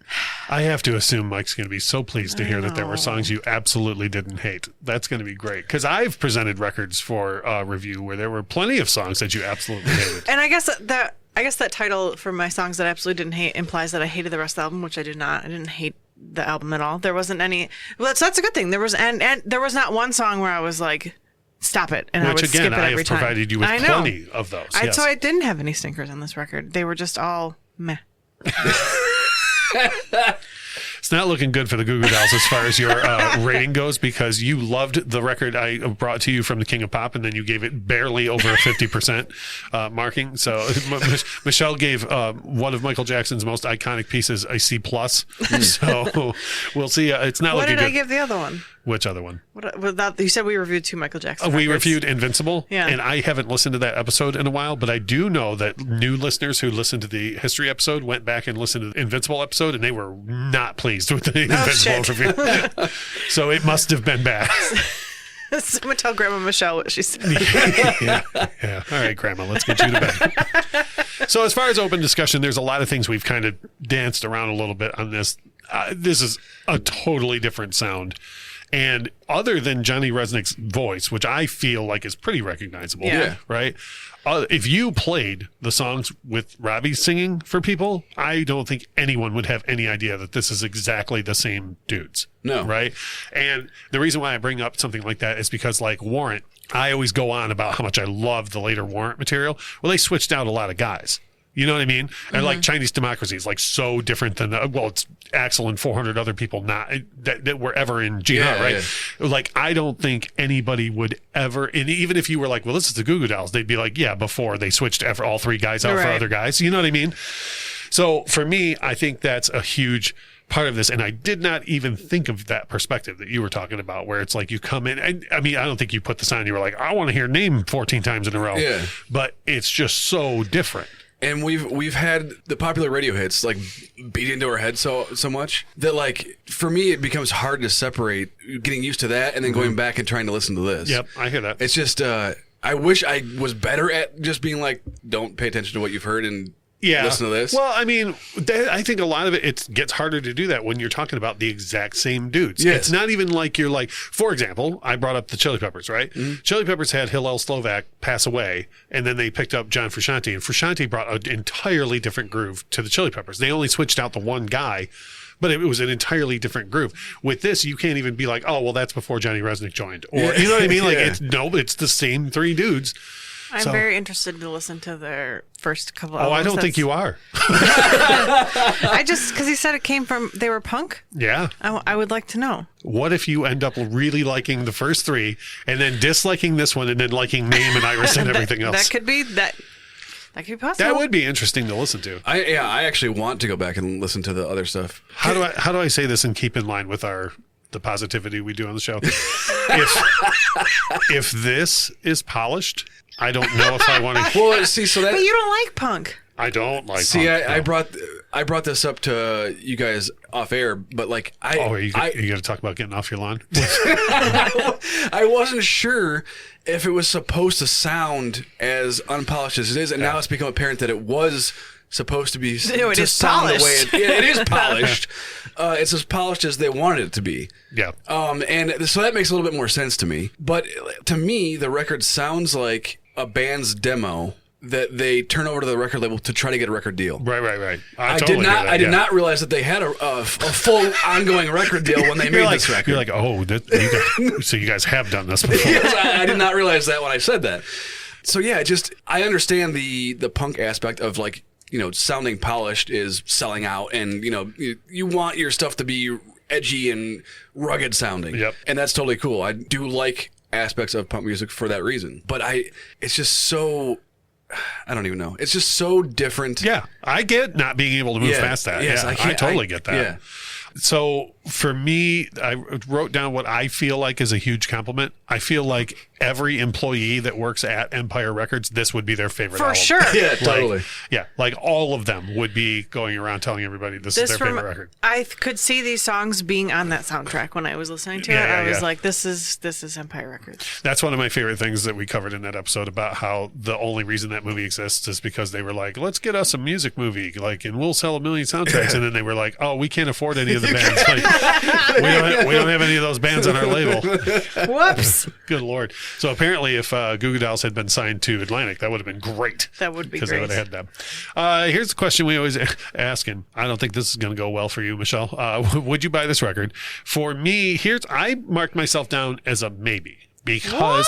I have to assume Mike's going to be so pleased to hear that there were songs you absolutely didn't hate. That's going to be great. Because I've presented records for review where there were plenty of songs that you absolutely hated. And I guess that title for my songs that I absolutely didn't hate implies that I hated the rest of the album, which I did not. I didn't hate the album at all. There wasn't any... Well, that's a good thing. There was and there was not one song where I was like, stop it. And I would skip it every time. I have provided you with plenty of those. Yes. So I didn't have any stinkers on this record. They were just all meh. It's not looking good for the Goo Goo Dolls as far as your rating goes, because you loved the record I brought to you from the King of Pop, and then you gave it barely over a 50% marking. So Michelle gave one of Michael Jackson's most iconic pieces a C+. So we'll see. It's not looking good. What did I give the other one? Which other one? You said we reviewed 2 Michael Jackson We records. reviewed Invincible, yeah. And I haven't listened to that episode in a while, but I do know that new listeners who listened to the history episode went back and listened to the Invincible episode, and they were not pleased with the Invincible review. So it must have been bad. So I'm going to tell Grandma Michelle what she said. Yeah. All right, Grandma, let's get you to bed. So as far as open discussion, there's a lot of things we've kind of danced around a little bit on this. This is a totally different sound. And other than Johnny Resnick's voice, which I feel like is pretty recognizable, right? If you played the songs with Robbie singing for people, I don't think anyone would have any idea that this is exactly the same dudes. No. Right? And the reason why I bring up something like that is because, like, Warrant, I always go on about how much I love the later Warrant material. Well, they switched out a lot of guys. You know what I mean? Mm-hmm. And like Chinese Democracy is like so different than it's Axl and 400 other people not that were ever in GR, right? Yeah. Like, I don't think anybody would ever, and even if you were like, well, this is the Goo Goo Dolls, they'd be like, yeah, before they switched all 3 guys out for other guys. You know what I mean? So for me, I think that's a huge part of this. And I did not even think of that perspective that you were talking about, where it's like you come in, and I mean, I don't think you put this on, you were like, I want to hear Name 14 times in a row. Yeah. But it's just so different. And we've had the popular radio hits like beat into our head so much that, like, for me it becomes hard to separate getting used to that and then going back and trying to listen to this. Yep, I hear that. It's just I wish I was better at just being like, don't pay attention to what you've heard and listen to this. Well, I mean, I think a lot of it gets harder to do that when you're talking about the exact same dudes. Yes. It's not even like you're like, for example, I brought up the Chili Peppers, right? Mm-hmm. Chili Peppers had Hillel Slovak pass away, and then they picked up John Frusciante, and Frusciante brought an entirely different groove to the Chili Peppers. They only switched out the one guy, but it was an entirely different groove. With this, you can't even be like, oh, well, that's before Johnny Resnick joined. Or, you know what I mean? Like, it's the same 3 dudes. I'm very interested to listen to their first couple albums. Oh, I don't think you are. I just, because he said it came from, they were punk. Yeah. I would like to know. What if you end up really liking the first 3 and then disliking this one and then liking Name and Iris and everything else? That could be possible. That would be interesting to listen to. I actually want to go back and listen to the other stuff. How do I say this and keep in line with the positivity we do on the show? If this is polished, I don't know if I want to. Well, see, so that. But you don't like punk. I don't like. See, punk, I brought this up to you guys off air, but like you got to talk about getting off your lawn. I wasn't sure if it was supposed to sound as unpolished as it is, and now it's become apparent that it was supposed to be it is polished. The way it is polished. It's as polished as they wanted it to be. Yeah. And so that makes a little bit more sense to me. But to me, the record sounds like a band's demo that they turn over to the record label to try to get a record deal. Right. I did not realize that they had a full ongoing record deal when they made this record. You're like, oh, so you guys have done this before. Yes, I did not realize that when I said that. So yeah, I understand the punk aspect of, like, you know, sounding polished is selling out, and you know, you want your stuff to be edgy and rugged sounding. Yep. And that's totally cool. I do like aspects of punk music for that reason. But it's just so, I don't even know. It's just so different. Yeah. I get not being able to move past that. Yes, yeah, I totally get that. Yeah. So for me, I wrote down what I feel like is a huge compliment. I feel like every employee that works at Empire Records, this would be their favorite For album. sure. Yeah, totally. Like all of them would be going around telling everybody this is their favorite record. I could see these songs being on that soundtrack when I was listening to it. I was like, this is Empire Records. That's one of my favorite things that we covered in that episode about how the only reason that movie exists is because they were like, let's get us a music movie, like, and we'll sell 1 million soundtracks. And then they were like, oh, we can't afford any of the bands. Like, we don't have any of those bands on our label. Whoops. Good Lord. So apparently if Goo Goo Dolls had been signed to Atlantic, that would have been great. That would be because great. they would have had them. Here's the question we always ask, and I don't think this is going to go well for you, Michelle. Would you buy this record? For me, I marked myself down as a maybe because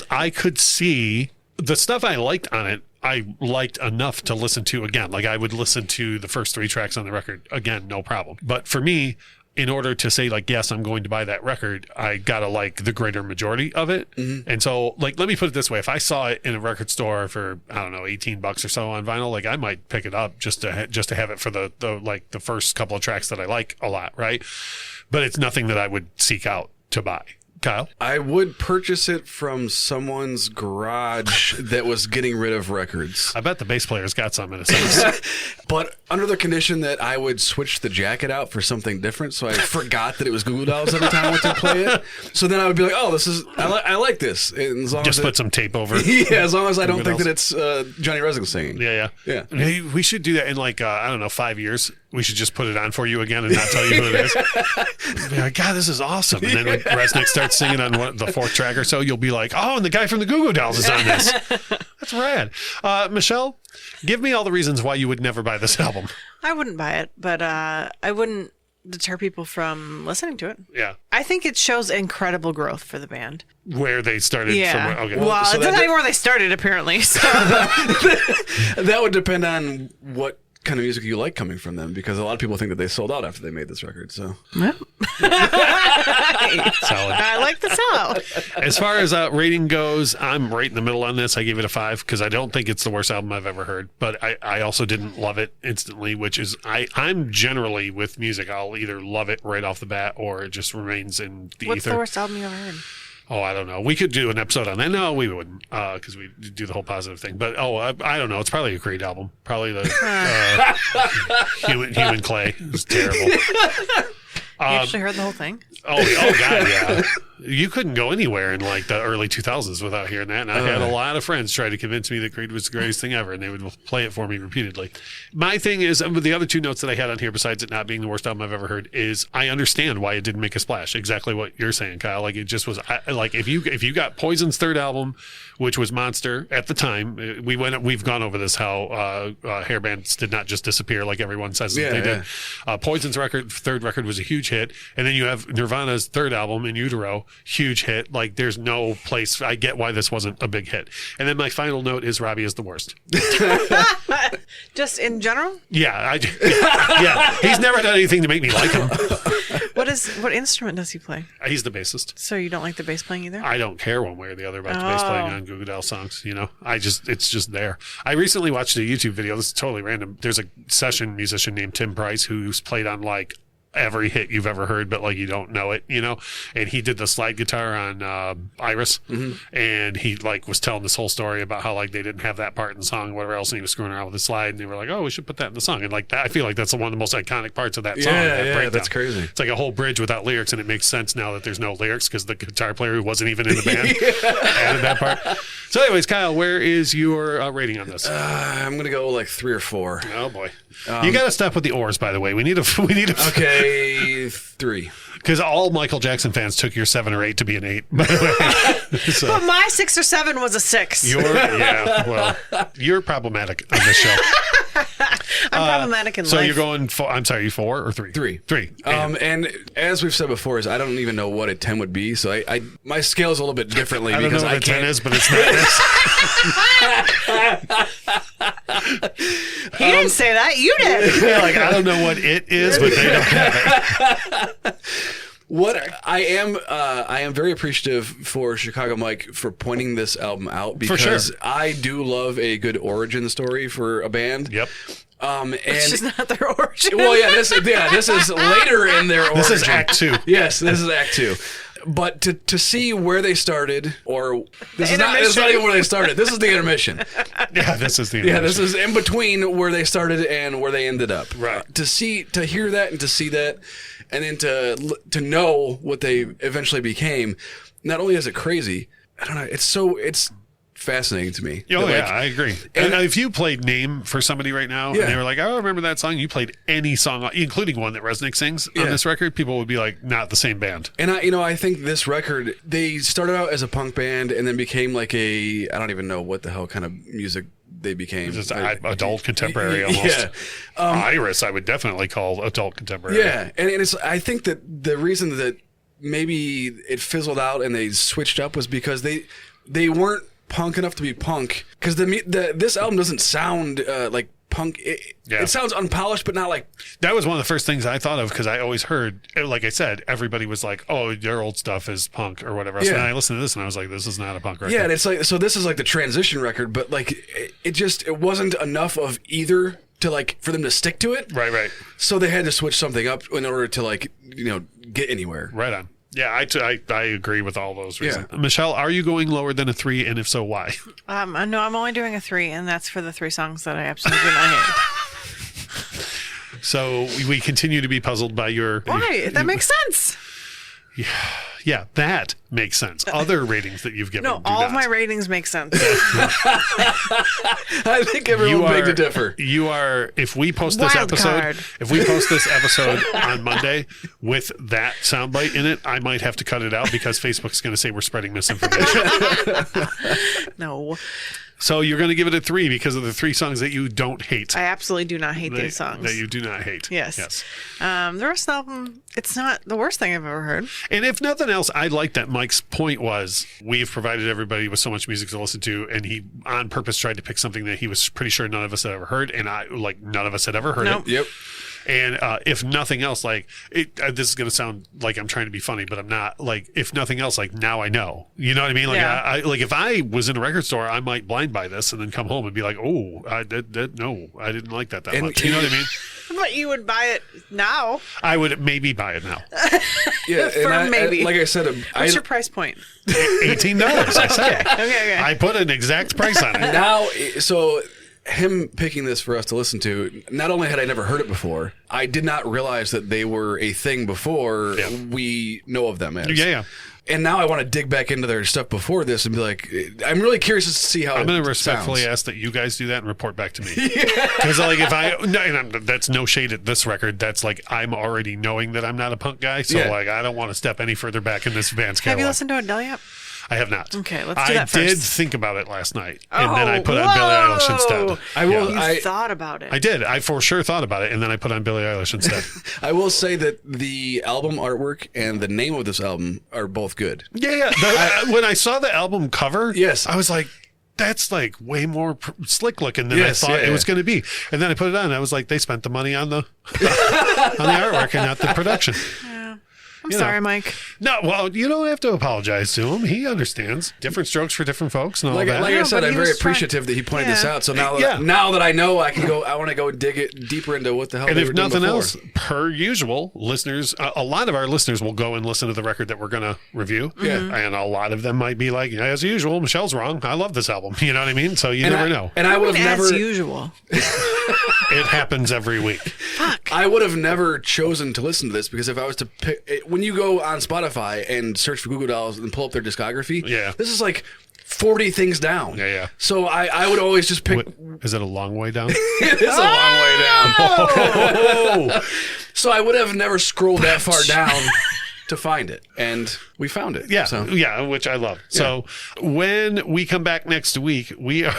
I could see the stuff I liked on it. I liked enough to listen to again. Like I would listen to the first 3 tracks on the record again, no problem. But for me, in order to say like, yes, I'm going to buy that record, I gotta like the greater majority of it. Mm-hmm. And so like, let me put it this way. If I saw it in a record store for, I don't know, $18 or so on vinyl, like I might pick it up just to have it for the first couple of tracks that I like a lot. Right. But it's nothing that I would seek out to buy. Kyle? I would purchase it from someone's garage that was getting rid of records. I bet the bass player's got some in a sense. But under the condition that I would switch the jacket out for something different, so I forgot that it was Goo Goo Dolls every time I went to play it. So then I would be like, oh, I like this. And as long just as put some tape over. Yeah, as long as I don't think that it's Johnny Resnick singing. Yeah. Hey, we should do that in like, I don't know, 5 years. We should just put it on for you again and not tell you who it is. Be like, God, this is awesome. And then when Resnick starts singing on the 4th track or so, you'll be like, oh, and the guy from the Goo Goo Dolls is on this. That's rad. Michelle, give me all the reasons why you would never buy this album. I wouldn't buy it, but I wouldn't deter people from listening to it. Yeah. I think it shows incredible growth for the band. Where they started from. Okay. Well, so it's not where they started, apparently. So. That would depend on what kind of music you like coming from them, because a lot of people think that they sold out after they made this record. So solid. I like the sellout. As far as rating goes, I'm right in the middle on this. I gave it a 5 because I don't think it's the worst album I've ever heard, but I also didn't love it instantly, which is I'm generally with music, I'll either love it right off the bat or it just remains in the What's ether. the worst album you ever heard? Oh, I don't know. We could do an episode on that. No, we wouldn't, because we do the whole positive thing. But I don't know. It's probably a Creed album. Probably the Human Clay. It's terrible. You actually heard the whole thing? Oh God, yeah. You couldn't go anywhere in like the early 2000s without hearing that. And I had a lot of friends try to convince me that Creed was the greatest thing ever, and they would play it for me repeatedly. My thing is, the other 2 notes that I had on here, besides it not being the worst album I've ever heard, is I understand why it didn't make a splash. Exactly what you're saying, Kyle. Like it just was like if you got Poison's 3rd album, which was Monster at the time, we've gone over this how hair bands did not just disappear like everyone says that they did. Poison's 3rd record was a huge hit, and then you have Nirvana's 3rd album, In Utero, huge hit. Like there's no place. I get why this wasn't a big hit. And then my final note is Robbie is the worst. Just in general? Yeah, he's never done anything to make me like him. What instrument does he play? He's the bassist. So you don't like the bass playing either? I don't care one way or the other about the bass playing on Goo Goo Dolls songs. You know, it's just there. I recently watched a YouTube video. This is totally random. There's a session musician named Tim Price who's played on like every hit you've ever heard, but like you don't know it, you know. And he did the slide guitar on Iris, and he like was telling this whole story about how like they didn't have that part in the song, or whatever else, and he was screwing around with the slide, and they were like, "Oh, we should put that in the song." And like that, I feel like that's one of the most iconic parts of that song. Yeah, that's crazy. It's like a whole bridge without lyrics, and it makes sense now that there's no lyrics because the guitar player who wasn't even in the band added that part. So, anyways, Kyle, where is your rating on this? I'm gonna go like 3 or 4. Oh boy, you got to stop with the oars. By the way, we need a. Okay, 3. Because all Michael Jackson fans took your 7 or 8 to be an 8. By the way. So, but my 6 or 7 was a 6. You're problematic on this show. I'm problematic in life. So you're going, I'm sorry, you 4 or 3? 3. And as we've said before, is I don't even know what a 10 would be. So I my scale is a little bit differently. I don't because know what I a 10 is, but it's not this. He didn't say that. You did. Like, I don't know what it is, but they don't have it. What I am very appreciative for Chicago Mike for pointing this album out, because I do love a good origin story for a band. Yep. It's just not their origin. Well, this is later in their origin. This is Act 2. Yes, this is Act 2. But to see where they started, or this is not even where they started. This is the intermission. Yeah, this is the intermission. Yeah, this is in between where they started and where they ended up. Right. To hear that and to see that, and then to know what they eventually became. Not only is it crazy, I don't know. It's fascinating to me. Oh, yeah, I agree. And if you played Name for somebody right now, and they were like, "Oh, I remember that song," you played any song, including one that Resnick sings on this record, people would be like, "Not the same band." And I think this record, they started out as a punk band and then became like I don't even know what the hell kind of music they became. Just adult contemporary almost. Yeah. Iris, I would definitely call adult contemporary. Yeah, and I think that the reason that maybe it fizzled out and they switched up was because they weren't punk enough to be punk, because this album doesn't sound like punk. It sounds unpolished, but not like. That was one of the first things I thought of, because I always heard, like I said, everybody was like, "Oh, your old stuff is punk" or whatever else. And I listened to this and I was like, "This is not a punk record." Yeah, and it's like, so this is like the transition record, but like it wasn't enough of either to like for them to stick to it. Right. So they had to switch something up in order to like get anywhere. Right on. Yeah, I agree with all those reasons. Yeah. Michelle, are you going lower than a 3, and if so, why? No, I'm only doing a 3, and that's for the 3 songs that I absolutely do not hate. So we continue to be puzzled by your... Why? That makes sense. Yeah, that makes sense. Other ratings that you've given No, all of my ratings make sense. I think everyone beg to differ. You are, if we post this episode on Monday with that soundbite in it, I might have to cut it out because Facebook's going to say we're spreading misinformation. No. So you're going to give it a 3 because of the 3 songs that you don't hate. I absolutely do not hate these songs. That you do not hate. Yes. The rest of the album, it's not the worst thing I've ever heard. And if nothing else, I like that Mike's point was we've provided everybody with so much music to listen to, and he on purpose tried to pick something that he was pretty sure none of us had ever heard, and none of us had ever heard it. Yep. And if nothing else, like this is going to sound like I'm trying to be funny, but I'm not. Like, if nothing else, like now I know. You know what I mean? Like, I like if I was in a record store, I might blind buy this and then come home and be like, "Oh, I didn't like that much." You know what I mean? But you would buy it now. I would maybe buy it now. Yeah, maybe. Like I said, what's your price point? $18. I said. Okay. I put an exact price on it. Now, so. Him picking this for us to listen to, not only had I never heard it before, I did not realize that they were a thing before we know of them as. Yeah. And now I want to dig back into their stuff before this and be like, I'm really curious to see how I'm going to respectfully ask that you guys do that and report back to me. Because like that's no shade at this record. That's like I'm already knowing that I'm not a punk guy. So like I don't want to step any further back in this band's catalog. Have you listened to Adele yet? I have not. Okay, let's do that first. I did think about it last night, and then I put on Billie Eilish instead. You thought about it. I did. I for sure thought about it, and then I put on Billie Eilish instead. I will say that the album artwork and the name of this album are both good. Yeah. When I saw the album cover, I was like, that's like way more slick looking than I thought it was going to be. And then I put it on, and I was like, they spent the money on the artwork and not the production. I'm sorry, Mike. No, well, you don't have to apologize to him. He understands. Different strokes for different folks and all that. Like I said, I'm very appreciative that he pointed this out. So now that I know, I can go. I want to go dig it deeper into what the hell. And they if were doing nothing before. else, per usual, listeners, a lot of our listeners will go and listen to the record that we're going to review. Yeah, and a lot of them might be like, as usual, Michelle's wrong. I love this album. You know what I mean? So you never know. And I would have never. As usual. It happens every week. Fuck. I would have never chosen to listen to this because if I was to pick, when you go on Spotify and search for Goo Goo Dolls and pull up their discography, this is like 40 things down. Yeah. So I would always just pick. Is it a long way down? It is a long way down. So I would have never scrolled that far down to find it, and we found it. Yeah, which I love. Yeah. So when we come back next week, we are.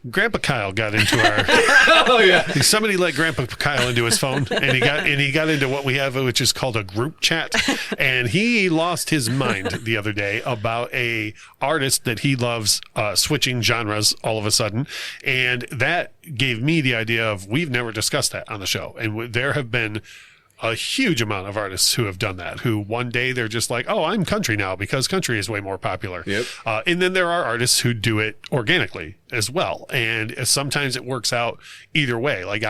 Grandpa Kyle got into our. Somebody let Grandpa Kyle into his phone, and he got into what we have, which is called a group chat, and he lost his mind the other day about a artist that he loves switching genres all of a sudden, and that gave me the idea of we've never discussed that on the show, and there have been a huge amount of artists who have done that, who one day they're just like, oh, I'm country now because country is way more popular. Yep. And then there are artists who do it organically as well. And sometimes it works out either way. Like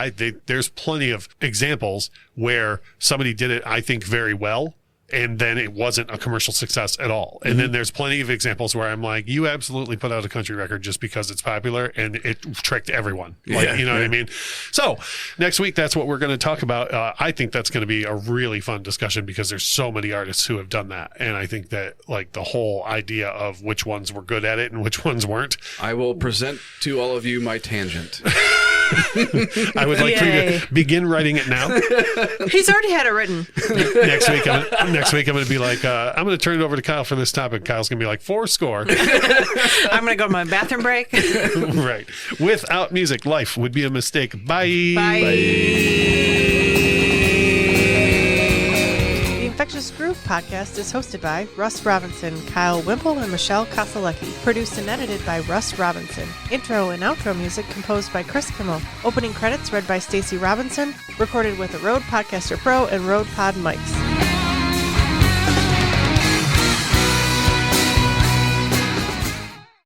there's plenty of examples where somebody did it, I think, very well, and then it wasn't a commercial success at all. And then there's plenty of examples where I'm like, you absolutely put out a country record just because it's popular and it tricked everyone. Like, you know what I mean? So next week, that's what we're going to talk about. I think that's going to be a really fun discussion because there's so many artists who have done that. And I think that like the whole idea of which ones were good at it and which ones weren't. I will present to all of you my tangent. I would like for you to begin writing it now. He's already had it written. Next week, I'm going to be like, I'm going to turn it over to Kyle for this topic. Kyle's going to be like, 4 score. I'm going to go to my bathroom break. Right. Without music, life would be a mistake. Bye. Bye. The Infectious Groove podcast is hosted by Russ Robinson, Kyle Wimple, and Michelle Koselecki. Produced and edited by Russ Robinson. Intro and outro music composed by Chris Kimmel. Opening credits read by Stacey Robinson. Recorded with a Rode Podcaster Pro and Rode Pod mics.